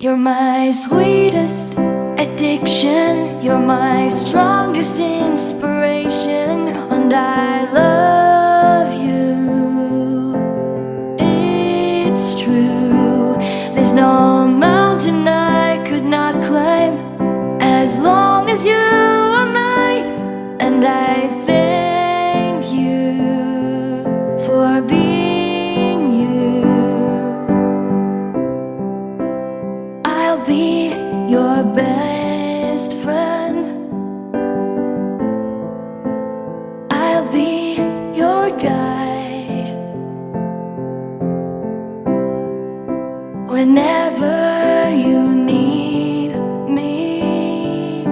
You're my sweetest addiction, you're my strongest inspiration, and I love you. It's true, there's no mountain I could not climb as long as you are mine, and I thank you for being you. I'll be your best friend, I'll be your guide whenever you need me.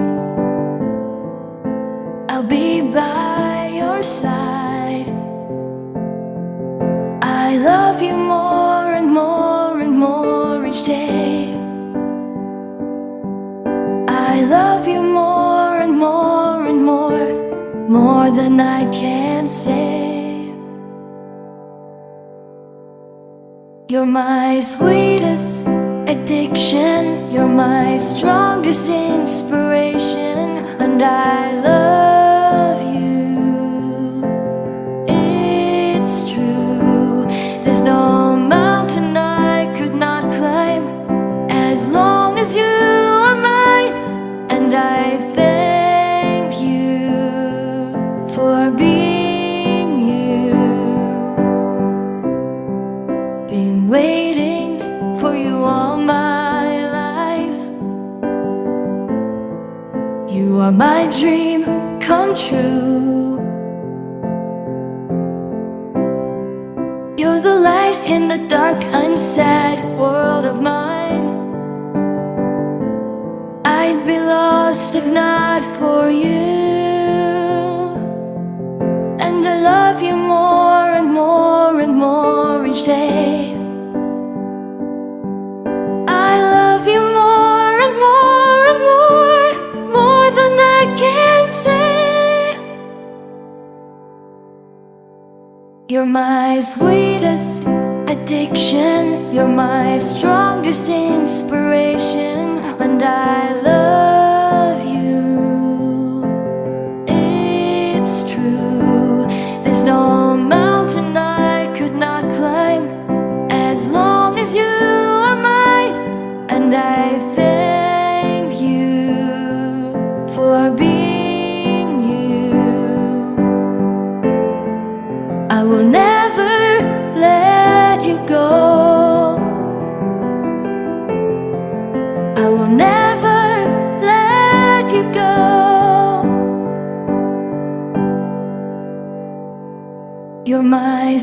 I'll be by your side. I love you more and more and more each day. I love you more and more and more than I can say. You're my sweetest addiction, you're my strongest inspiration, and I love you. It's true, there's no mountain I could not climb as long as you are mine, and I thank you for being you. Been waiting for you all my life. You are my dream come true. You're the light in the dark, unsad world of mine. I'd be lost if not for you, and I love you more and more and more each day. I love you more and more and more than I can say. You're my sweetest addiction, you're my strongest inspiration, and I love you. It's true, there's no mountain I could not climb as long as you are mine, and I thank you for being you. I will never let you go, I will never let you go. You're my